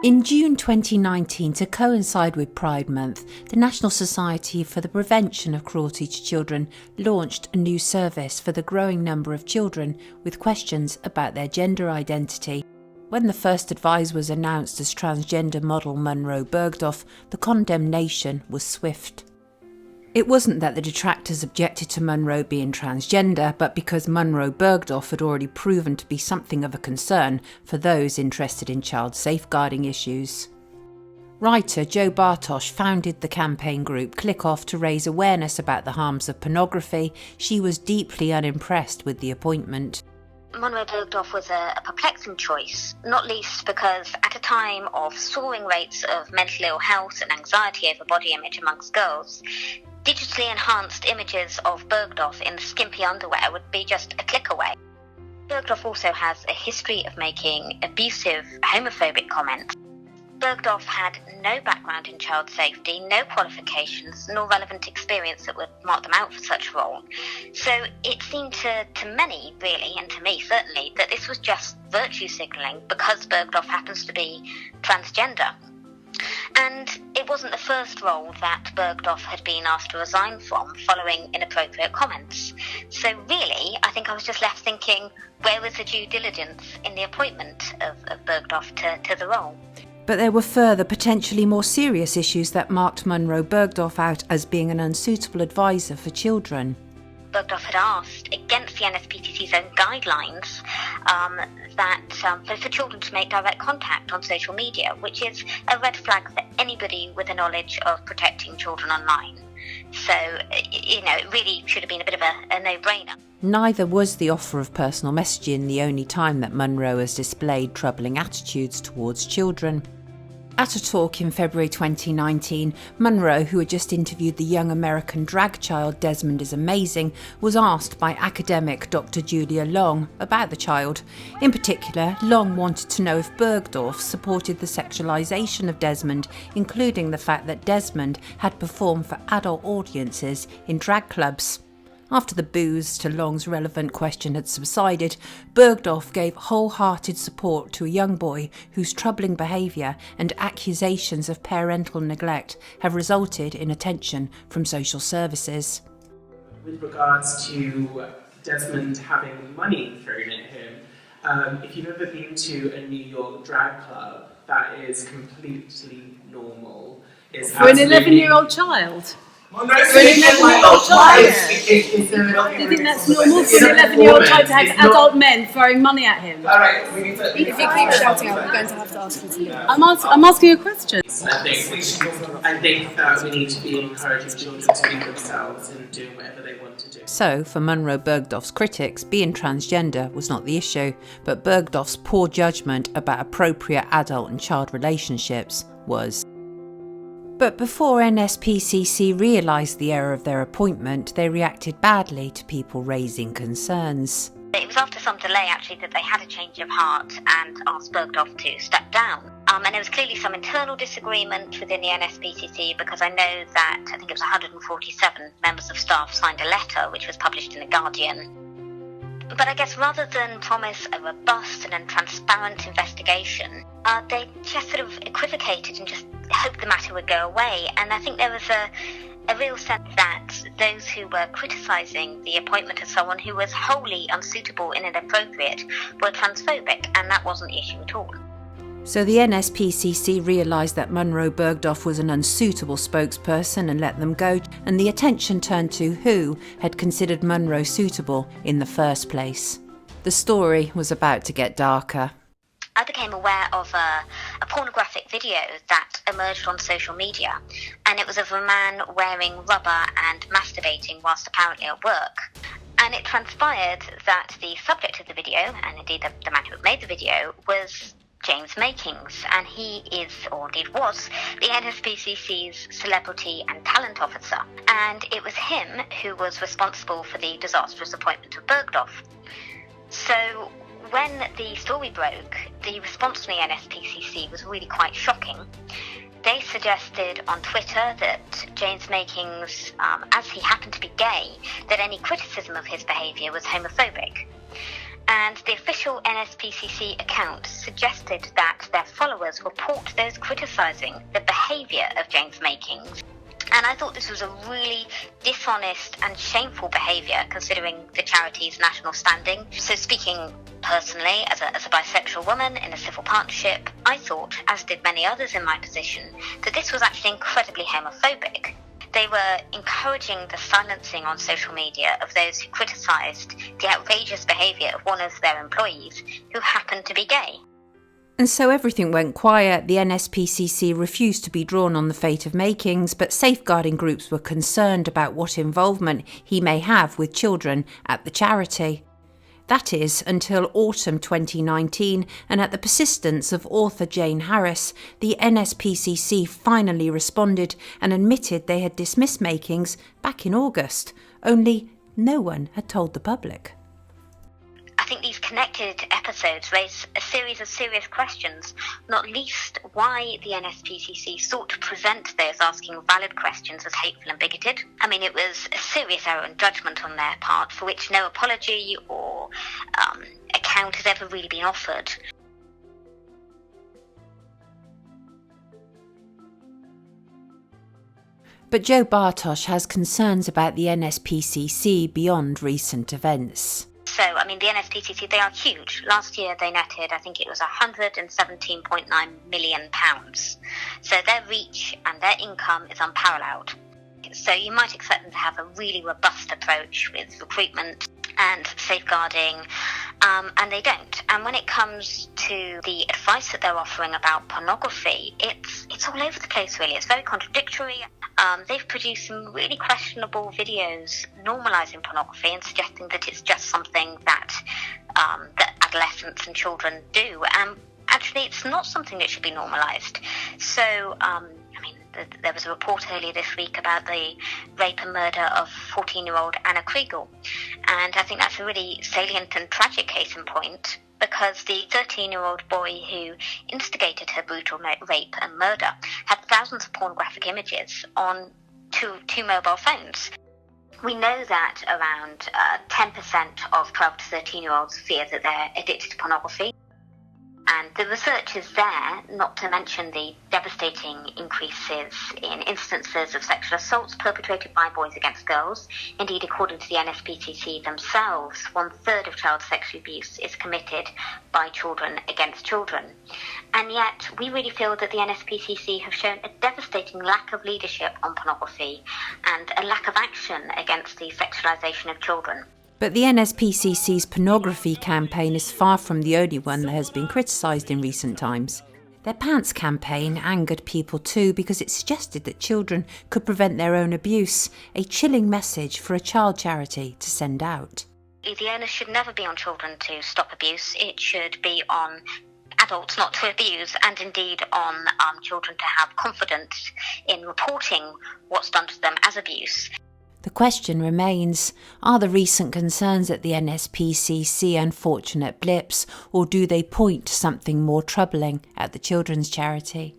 In June 2019, to coincide with Pride Month, the National Society for the Prevention of Cruelty to Children launched a new service for the growing number of children with questions about their gender identity. When the first advice was announced as transgender model Munro Bergdorf, the condemnation was swift. It wasn't that the detractors objected to Munro being transgender, but because Munro Bergdorf had already proven to be something of a concern for those interested in child safeguarding issues. Writer Jo Bartosz founded the campaign group Click Off to raise awareness about the harms of pornography. She was deeply unimpressed with the appointment. Munro Bergdorf was a perplexing choice, not least because at a time of soaring rates of mental ill health and anxiety over body image amongst girls, digitally enhanced images of Bergdorf in skimpy underwear would be just a click away. Bergdorf also has a history of making abusive, homophobic comments. Bergdorf had no background in child safety, no qualifications, nor relevant experience that would mark them out for such a role. So it seemed to many, really, and to me certainly, that this was just virtue signalling because Bergdorf happens to be transgender. And it wasn't the first role that Bergdorf had been asked to resign from following inappropriate comments. So really, I think I was just left thinking, where was the due diligence in the appointment of Bergdorf to the role? But there were further, potentially more serious issues that marked Munro Bergdorf out as being an unsuitable advisor for children. Bergdorf had asked, against the NSPCC's own guidelines, for children to make direct contact on social media, which is a red flag for anybody with a knowledge of protecting children online. So, it really should have been a bit of a no-brainer. Neither was the offer of personal messaging the only time that Munro has displayed troubling attitudes towards children. At a talk in February 2019, Munro, who had just interviewed the young American drag child Desmond is Amazing, was asked by academic Dr. Julia Long about the child. In particular, Long wanted to know if Bergdorf supported the sexualisation of Desmond, including the fact that Desmond had performed for adult audiences in drag clubs. After the boos to Long's relevant question had subsided, Bergdorf gave wholehearted support to a young boy whose troubling behaviour and accusations of parental neglect have resulted in attention from social services. With regards to Desmond having money thrown at him, if you've ever been to a New York drag club, that is completely normal. For an 11-year-old child? Well, no, for an 11-year-old child. Do you think that's normal for an 11-year-old child to have adult men throwing money at him? All right, we need to... If you keep shouting out, we're going to have to ask you to leave. I'm asking you a question. I think that we need to be encouraging children to be themselves and doing whatever they want to do. So, for Munro Bergdorf's critics, being transgender was not the issue, but Bergdorf's poor judgment about appropriate adult and child relationships was. But before NSPCC realised the error of their appointment, they reacted badly to people raising concerns. It was after some delay, actually, that they had a change of heart and asked Bergdorf to step down. And there was clearly some internal disagreement within the NSPCC because I know that, I think it was 147 members of staff signed a letter which was published in The Guardian. But I guess rather than promise a robust and transparent investigation, they just sort of equivocated and just hoped the matter would go away. And I think there was a real sense that those who were criticising the appointment of someone who was wholly unsuitable and inappropriate were transphobic, and that wasn't the issue at all. So the NSPCC realised that Munro Bergdorf was an unsuitable spokesperson and let them go, and the attention turned to who had considered Munro suitable in the first place. The story was about to get darker. I became aware of a pornographic video that emerged on social media, and it was of a man wearing rubber and masturbating whilst apparently at work. And it transpired that the subject of the video, and indeed the man who made the video, was James Makings, and he is, or indeed was, the NSPCC's Celebrity and Talent Officer. And it was him who was responsible for the disastrous appointment of Bergdorf. So when the story broke, the response from the NSPCC was really quite shocking. They suggested on Twitter that James Makings, as he happened to be gay, that any criticism of his behaviour was homophobic. And the official NSPCC account suggested that their followers report those criticising the behaviour of Jane's makings. And I thought this was a really dishonest and shameful behaviour considering the charity's national standing. So speaking personally, as a bisexual woman in a civil partnership, I thought, as did many others in my position, that this was actually incredibly homophobic. They were encouraging the silencing on social media of those who criticised the outrageous behaviour of one of their employees who happened to be gay. And so everything went quiet. The NSPCC refused to be drawn on the fate of Makings, but safeguarding groups were concerned about what involvement he may have with children at the charity. That is, until autumn 2019, and at the persistence of author Jane Harris, the NSPCC finally responded and admitted they had dismissed Makings back in August, only no one had told the public. I think these connected episodes raise a series of serious questions, not least why the NSPCC sought to present those asking valid questions as hateful and bigoted. I mean, it was a serious error in judgment on their part for which no apology or account has ever really been offered. But Joe Bartosh has concerns about the NSPCC beyond recent events. So, I mean, the NSPCC, they are huge. Last year they netted, I think it was £117.9 million. So their reach and their income is unparalleled. So you might expect them to have a really robust approach with recruitment and safeguarding, and they don't. And when it comes to the advice that they're offering about pornography, it's all over the place, really. It's very contradictory. They've produced some really questionable videos normalising pornography and suggesting that it's just something that adolescents and children do. Actually, it's not something that should be normalised. So, there was a report earlier this week about the rape and murder of 14-year-old Anna Kriegel. And I think that's a really salient and tragic case in point, because the 13-year-old boy who instigated her brutal rape and murder had thousands of pornographic images on two mobile phones. We know that around 10% of 12 to 13-year-olds fear that they're addicted to pornography. And the research is there, not to mention the devastating increases in instances of sexual assaults perpetrated by boys against girls. Indeed, according to the NSPCC themselves, 1/3 of child sexual abuse is committed by children against children. And yet, we really feel that the NSPCC have shown a devastating lack of leadership on pornography and a lack of action against the sexualisation of children. But the NSPCC's pornography campaign is far from the only one that has been criticised in recent times. Their Pants campaign angered people too because it suggested that children could prevent their own abuse, a chilling message for a child charity to send out. The onus should never be on children to stop abuse. It should be on adults not to abuse, and indeed on children to have confidence in reporting what's done to them as abuse. The question remains, are the recent concerns at the NSPCC unfortunate blips, or do they point to something more troubling at the children's charity?